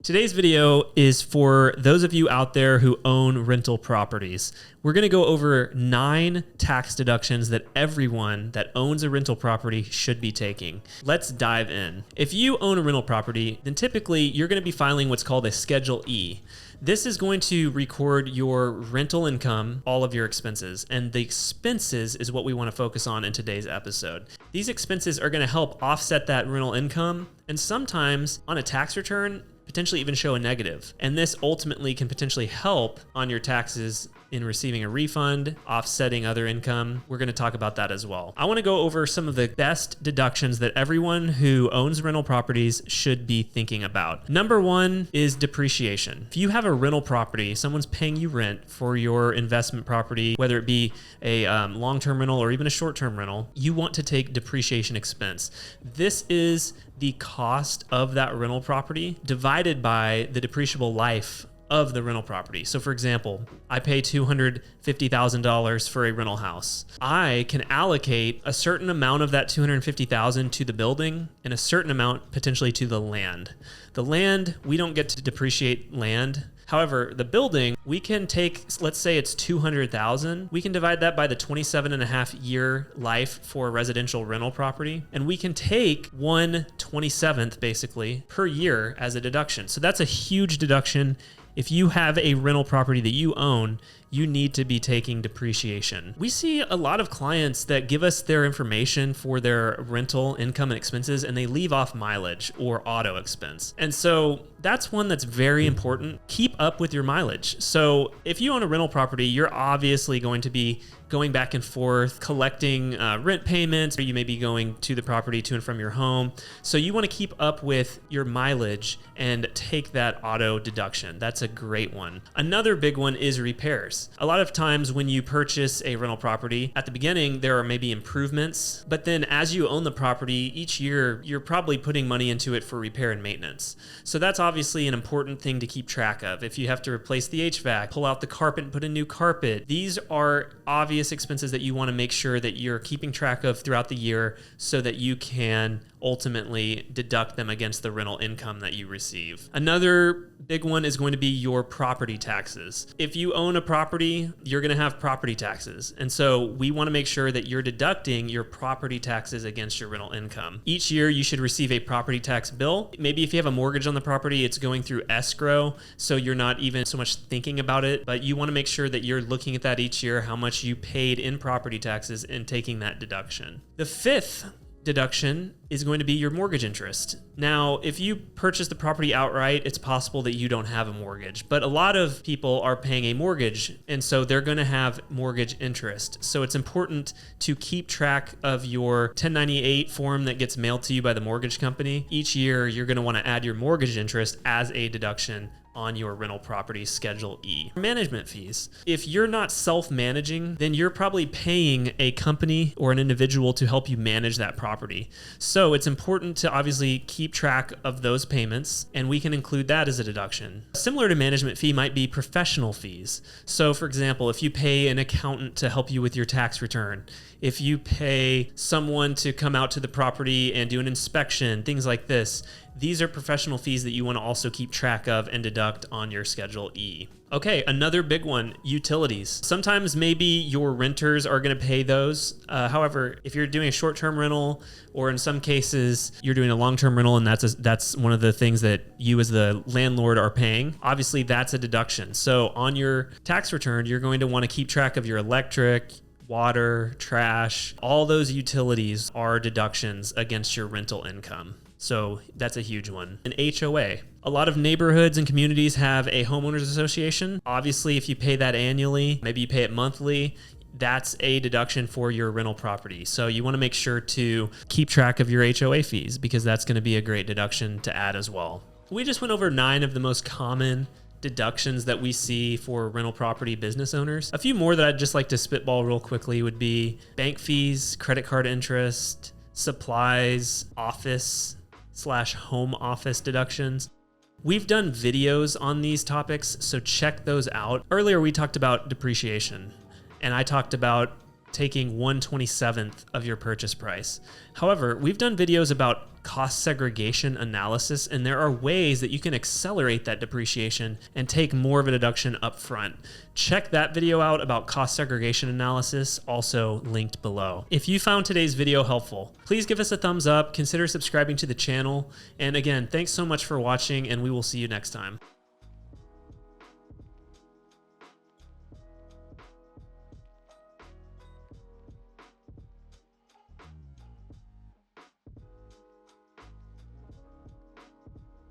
Today's video is for those of you out there who own rental properties. We're going to go over 9 tax deductions that everyone that owns a rental property should be taking. Let's dive in. If you own a rental property, then typically you're going to be filing what's called a Schedule E. This is going to record your rental income, all of your expenses, and the expenses is what we want to focus on in today's episode. These expenses are going to help offset that rental income, and sometimes on a tax return, potentially even show a negative. And this ultimately can potentially help on your taxes in receiving a refund, offsetting other income. We're going to talk about that as well. I want to go over some of the best deductions that everyone who owns rental properties should be thinking about. Number 1 is depreciation. If you have a rental property, someone's paying you rent for your investment property, whether it be a long-term rental or even a short-term rental, you want to take depreciation expense. This is the cost of that rental property divided by the depreciable life of the rental property. So for example, I pay $250,000 for a rental house. I can allocate a certain amount of that $250,000 to the building and a certain amount potentially to the land. The land, we don't get to depreciate land. However, the building, we can take, let's say it's $200,000. We can divide that by the 27.5-year life for a residential rental property. And we can take 1/27th basically per year as a deduction. So that's a huge deduction. If you have a rental property that you own, you need to be taking depreciation. We see a lot of clients that give us their information for their rental income and expenses, and they leave off mileage or auto expense. And so that's one that's very important. Keep up with your mileage. So if you own a rental property, you're obviously going to be going back and forth, collecting rent payments, or you may be going to the property to and from your home. So you want to keep up with your mileage and take that auto deduction. That's a great one. Another big one is repairs. A lot of times when you purchase a rental property, at the beginning, there are maybe improvements, but then as you own the property, each year, you're probably putting money into it for repair and maintenance. So that's obviously an important thing to keep track of. If you have to replace the HVAC, pull out the carpet and put in new carpet, these are obvious expenses that you want to make sure that you're keeping track of throughout the year so that you can ultimately deduct them against the rental income that you receive. Another big one is going to be your property taxes. If you own a property, you're going to have property taxes. And so we want to make sure that you're deducting your property taxes against your rental income. Each year you should receive a property tax bill. Maybe if you have a mortgage on the property, it's going through escrow, so you're not even so much thinking about it, but you want to make sure that you're looking at that each year, how much you paid in property taxes and taking that deduction. The 5th deduction is going to be your mortgage interest. Now, if you purchase the property outright, it's possible that you don't have a mortgage, but a lot of people are paying a mortgage, and so they're going to have mortgage interest. So it's important to keep track of your 1098 form that gets mailed to you by the mortgage company. Each year, you're going to want to add your mortgage interest as a deduction on your rental property Schedule E. Management fees. If you're not self-managing, then you're probably paying a company or an individual to help you manage that property. So it's important to obviously keep track of those payments, and we can include that as a deduction. Similar to management fee might be professional fees. So for example, if you pay an accountant to help you with your tax return, if you pay someone to come out to the property and do an inspection, things like this, these are professional fees that you want to also keep track of and deduct on your Schedule E. Okay, another big one, utilities. Sometimes maybe your renters are going to pay those. However, if you're doing a short-term rental, or in some cases you're doing a long-term rental, and that's one of the things that you as the landlord are paying, obviously that's a deduction. So on your tax return, you're going to want to keep track of your electric, water, trash, all those utilities are deductions against your rental income. So that's a huge one. An HOA. A lot of neighborhoods and communities have a homeowners association. Obviously, if you pay that annually, maybe you pay it monthly, that's a deduction for your rental property. So you want to make sure to keep track of your HOA fees because that's going to be a great deduction to add as well. We just went over 9 of the most common deductions that we see for rental property business owners. A few more that I'd just like to spitball real quickly would be bank fees, credit card interest, supplies, office/home office deductions. We've done videos on these topics, so check those out. Earlier, we talked about depreciation, and I talked about taking 1/27th of your purchase price. However, we've done videos about cost segregation analysis, and there are ways that you can accelerate that depreciation and take more of a deduction up front. Check that video out about cost segregation analysis, also linked below. If you found today's video helpful, please give us a thumbs up, consider subscribing to the channel, and again, thanks so much for watching, and we will see you next time.